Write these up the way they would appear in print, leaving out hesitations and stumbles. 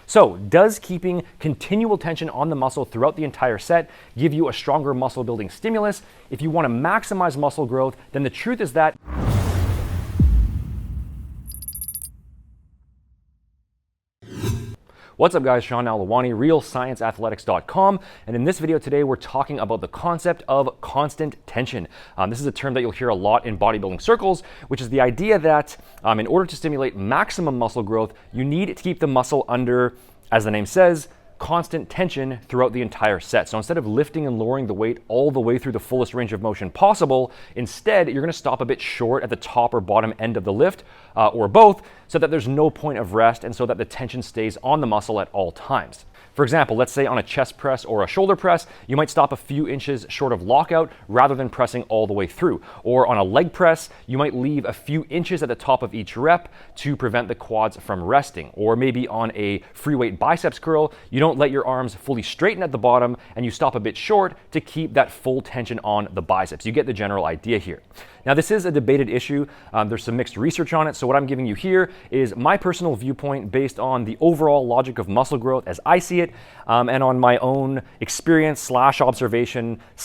So does keeping continual tension on the muscle throughout the entire set give you a stronger muscle building stimulus? If you want to maximize muscle growth, then the truth is that What's up guys, Sean Alawani, RealScienceAthletics.com, and in this video today we're talking about the concept of constant tension. This is a term that you'll hear a lot in bodybuilding circles, which is the idea that in order to stimulate maximum muscle growth, you need to keep the muscle under, as the name says, constant tension throughout the entire set. So instead of lifting and lowering the weight all the way through the fullest range of motion possible, instead you're going to stop a bit short at the top or bottom end of the lift, or both, so that there's no point of rest and so that the tension stays on the muscle at all times. For example, let's say on a chest press or a shoulder press, you might stop a few inches short of lockout rather than pressing all the way through. Or on a leg press, you might leave a few inches at the top of each rep to prevent the quads from resting. Or maybe on a free weight biceps curl, you don't let your arms fully straighten at the bottom and you stop a bit short to keep that full tension on the biceps. You get the general idea here. Now, this is a debated issue. There's some mixed research on it. So what I'm giving you here is my personal viewpoint based on the overall logic of muscle growth as I see it, and on my own experience / observation /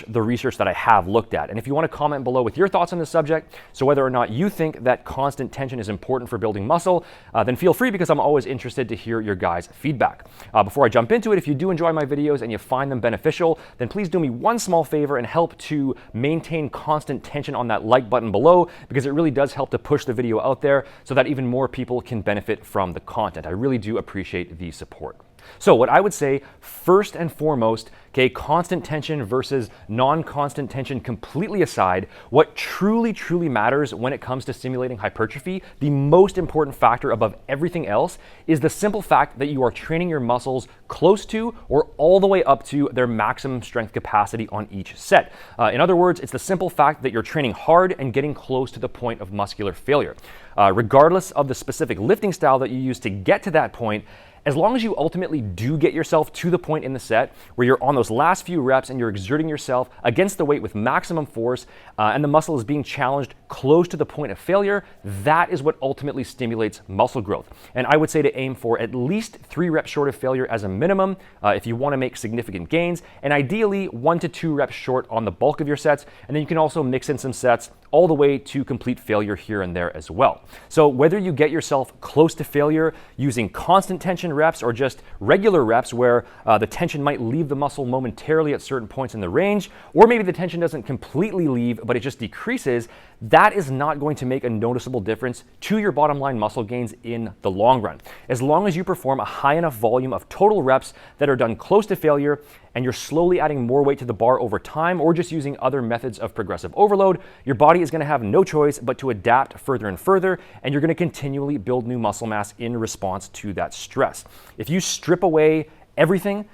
the research that I have looked at. And if you want to comment below with your thoughts on the subject, so whether or not you think that constant tension is important for building muscle, then feel free, because I'm always interested to hear your guys' feedback. Before I jump into it, if you do enjoy my videos and you find them beneficial, then please do me one small favor and help to maintain constant tension on that like button below, because it really does help to push the video out there so that even more people can benefit from the content. I really do appreciate the support. So what I would say, first and foremost, okay, constant tension versus non-constant tension completely aside, what truly matters when it comes to stimulating hypertrophy, the most important factor above everything else, is the simple fact that you are training your muscles close to or all the way up to their maximum strength capacity on each set. In other words, it's the simple fact that you're training hard and getting close to the point of muscular failure. Regardless of the specific lifting style that you use to get to that point, as long as you ultimately do get yourself to the point in the set where you're on those last few reps and you're exerting yourself against the weight with maximum force, and the muscle is being challenged close to the point of failure, that is what ultimately stimulates muscle growth. And I would say to aim for at least 3 reps short of failure as a minimum if you want to make significant gains, and ideally 1 to 2 reps short on the bulk of your sets, and then you can also mix in some sets all the way to complete failure here and there as well. So whether you get yourself close to failure using constant tension reps or just regular reps where the tension might leave the muscle momentarily at certain points in the range, or maybe the tension doesn't completely leave but it just decreases, that is not going to make a noticeable difference to your bottom line muscle gains in the long run. As long as you perform a high enough volume of total reps that are done close to failure, and you're slowly adding more weight to the bar over time, or just using other methods of progressive overload, your body is going to have no choice but to adapt further and further, and you're going to continually build new muscle mass in response to that stress. If you strip away everything,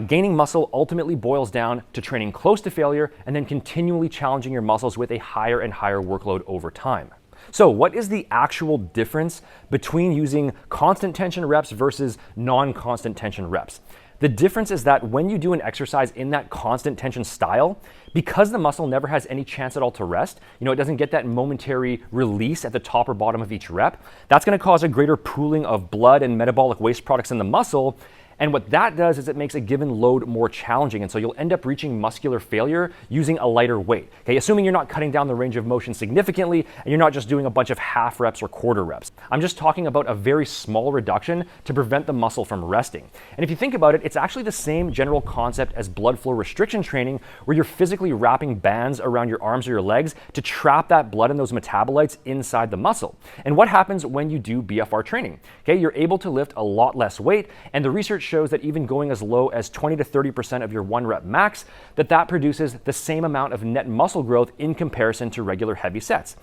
gaining muscle ultimately boils down to training close to failure and then continually challenging your muscles with a higher and higher workload over time. So what is the actual difference between using constant tension reps versus non-constant tension reps? The difference is that when you do an exercise in that constant tension style, because the muscle never has any chance at all to rest, it doesn't get that momentary release at the top or bottom of each rep, that's going to cause a greater pooling of blood and metabolic waste products in the muscle. And what that does is it makes a given load more challenging. And so you'll end up reaching muscular failure using a lighter weight. Okay, assuming you're not cutting down the range of motion significantly and you're not just doing a bunch of half reps or quarter reps. I'm just talking about a very small reduction to prevent the muscle from resting. And if you think about it, it's actually the same general concept as blood flow restriction training, where you're physically wrapping bands around your arms or your legs to trap that blood and those metabolites inside the muscle. And what happens when you do BFR training? Okay, you're able to lift a lot less weight, and the research shows that even going as low as 20 to 30% of your 1 rep max, that produces the same amount of net muscle growth in comparison to regular heavy sets.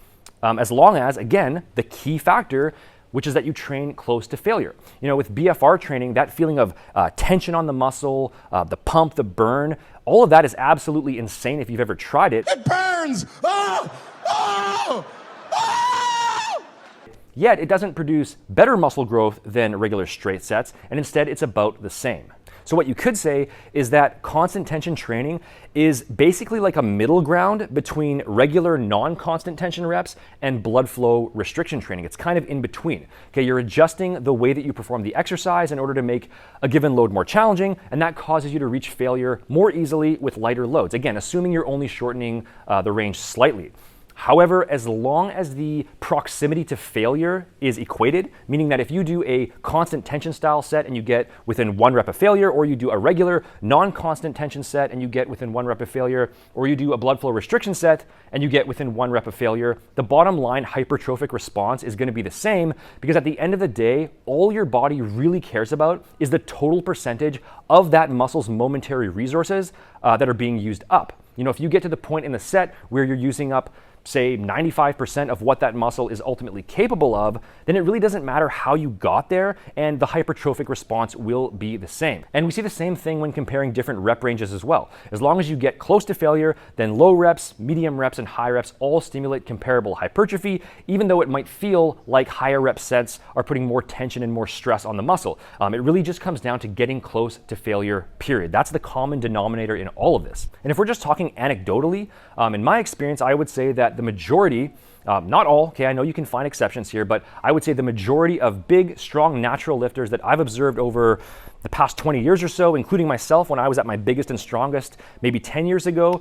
As long as, again, the key factor, which is that you train close to failure. With BFR training, that feeling of tension on the muscle, the pump, the burn, all of that is absolutely insane if you've ever tried it. It burns! Oh! Oh! Oh! yet it doesn't produce better muscle growth than regular straight sets, and instead it's about the same. So what you could say is that constant tension training is basically like a middle ground between regular non-constant tension reps and blood flow restriction training. It's kind of in between. Okay, you're adjusting the way that you perform the exercise in order to make a given load more challenging, and that causes you to reach failure more easily with lighter loads. Again, assuming you're only shortening the range slightly. However, as long as the proximity to failure is equated, meaning that if you do a constant tension style set and you get within 1 rep of failure, or you do a regular non-constant tension set and you get within 1 rep of failure, or you do a blood flow restriction set and you get within 1 rep of failure, the bottom line hypertrophic response is going to be the same, because at the end of the day, all your body really cares about is the total percentage of that muscle's momentary resources that are being used up. You know, if you get to the point in the set where you're using up, say, 95% of what that muscle is ultimately capable of, then it really doesn't matter how you got there, and the hypertrophic response will be the same. And we see the same thing when comparing different rep ranges as well. As long as you get close to failure, then low reps, medium reps, and high reps all stimulate comparable hypertrophy, even though it might feel like higher rep sets are putting more tension and more stress on the muscle. It really just comes down to getting close to failure, period. That's the common denominator in all of this. And if we're just talking anecdotally, in my experience, I would say that the majority, not all, okay, I know you can find exceptions here, but I would say the majority of big, strong, natural lifters that I've observed over the past 20 years or so, including myself when I was at my biggest and strongest maybe 10 years ago,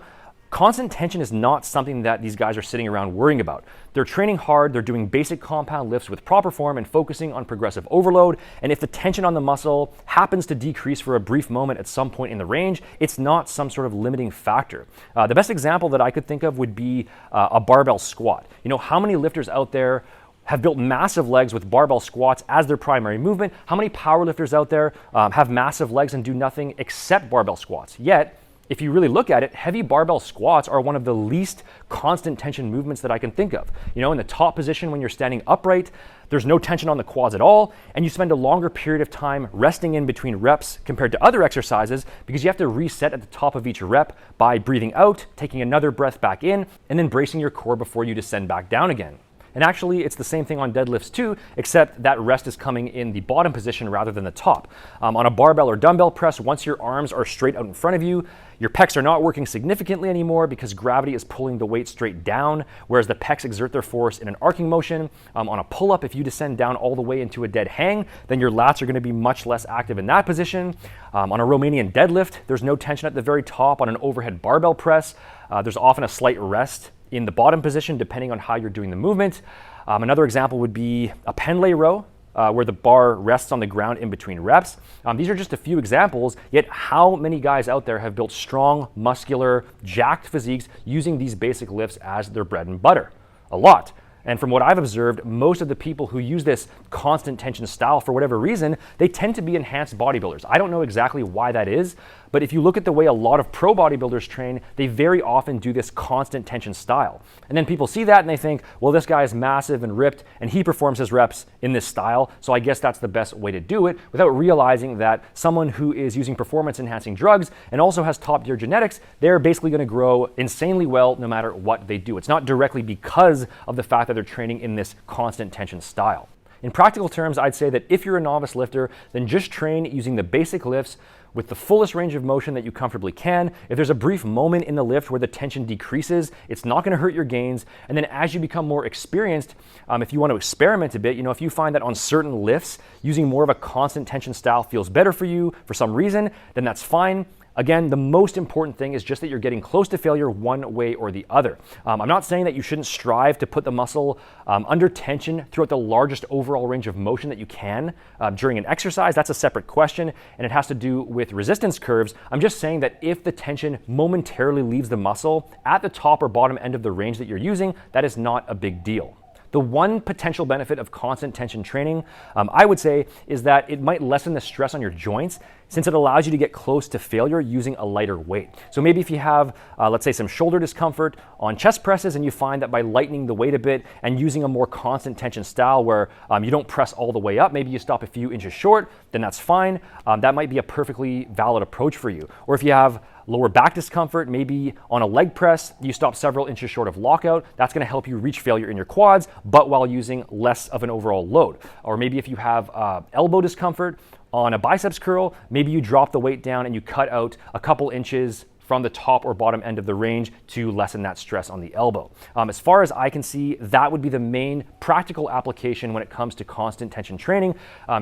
constant tension is not something that these guys are sitting around worrying about. They're training hard, they're doing basic compound lifts with proper form and focusing on progressive overload, and if the tension on the muscle happens to decrease for a brief moment at some point in the range, it's not some sort of limiting factor. The best example that I could think of would be a barbell squat. You know, how many lifters out there have built massive legs with barbell squats as their primary movement? How many powerlifters out there have massive legs and do nothing except barbell squats? Yet, if you really look at it, heavy barbell squats are one of the least constant tension movements that I can think of. You know, in the top position when you're standing upright, there's no tension on the quads at all, and you spend a longer period of time resting in between reps compared to other exercises because you have to reset at the top of each rep by breathing out, taking another breath back in, and then bracing your core before you descend back down again. And actually, it's the same thing on deadlifts too, except that rest is coming in the bottom position rather than the top. On a barbell or dumbbell press, once your arms are straight out in front of you, your pecs are not working significantly anymore because gravity is pulling the weight straight down, whereas the pecs exert their force in an arcing motion. On a pull-up, if you descend down all the way into a dead hang, then your lats are going to be much less active in that position. On a Romanian deadlift, there's no tension at the very top. On an overhead barbell press, there's often a slight rest in the bottom position depending on how you're doing the movement. Another example would be a Pendlay row, where the bar rests on the ground in between reps. These are just a few examples, yet how many guys out there have built strong, muscular, jacked physiques using these basic lifts as their bread and butter? A lot. And from what I've observed, most of the people who use this constant tension style for whatever reason, they tend to be enhanced bodybuilders. I don't know exactly why that is, but if you look at the way a lot of pro bodybuilders train, they very often do this constant tension style. And then people see that and they think, well, this guy is massive and ripped and he performs his reps in this style, so I guess that's the best way to do it, without realizing that someone who is using performance enhancing drugs and also has top tier genetics, they're basically going to grow insanely well no matter what they do. It's not directly because of the fact that they're training in this constant tension style. In practical terms, I'd say that if you're a novice lifter, then just train using the basic lifts with the fullest range of motion that you comfortably can. If there's a brief moment in the lift where the tension decreases, it's not going to hurt your gains. And then as you become more experienced, if you want to experiment a bit, if you find that on certain lifts, using more of a constant tension style feels better for you for some reason, then that's fine. Again, the most important thing is just that you're getting close to failure one way or the other. I'm not saying that you shouldn't strive to put the muscle under tension throughout the largest overall range of motion that you can during an exercise. That's a separate question, and it has to do with resistance curves. I'm just saying that if the tension momentarily leaves the muscle at the top or bottom end of the range that you're using, that is not a big deal. The one potential benefit of constant tension training, I would say, is that it might lessen the stress on your joints since it allows you to get close to failure using a lighter weight. So maybe if you have, let's say, some shoulder discomfort on chest presses and you find that by lightening the weight a bit and using a more constant tension style where you don't press all the way up, maybe you stop a few inches short, then that's fine. That might be a perfectly valid approach for you. Or if you have lower back discomfort, maybe on a leg press, you stop several inches short of lockout. That's going to help you reach failure in your quads, but while using less of an overall load. Or maybe if you have elbow discomfort on a biceps curl, maybe you drop the weight down and you cut out a couple inches from the top or bottom end of the range to lessen that stress on the elbow. As far as I can see, that would be the main practical application when it comes to constant tension training,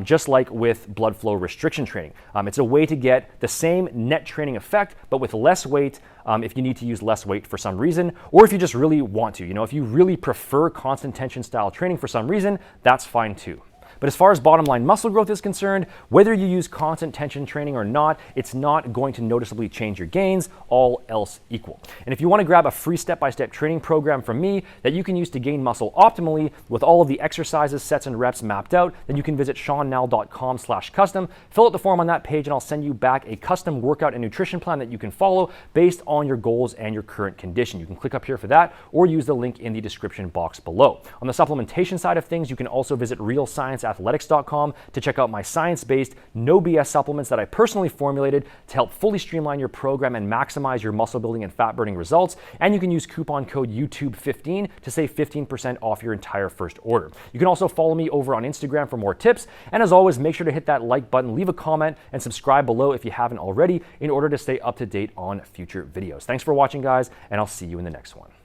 just like with blood flow restriction training. It's a way to get the same net training effect, but with less weight if you need to use less weight for some reason, or if you just really want to. If you really prefer constant tension style training for some reason, that's fine too. But as far as bottom line muscle growth is concerned, whether you use constant tension training or not, it's not going to noticeably change your gains, all else equal. And if you want to grab a free step-by-step training program from me that you can use to gain muscle optimally with all of the exercises, sets, and reps mapped out, then you can visit seannell.com/custom, fill out the form on that page, and I'll send you back a custom workout and nutrition plan that you can follow based on your goals and your current condition. You can click up here for that or use the link in the description box below. On the supplementation side of things, you can also visit realscienceathletics.com to check out my science-based, no BS supplements that I personally formulated to help fully streamline your program and maximize your muscle building and fat burning results. And you can use coupon code YouTube15 to save 15% off your entire first order. You can also follow me over on Instagram for more tips. And as always, make sure to hit that like button, leave a comment, and subscribe below if you haven't already in order to stay up to date on future videos. Thanks for watching, guys, and I'll see you in the next one.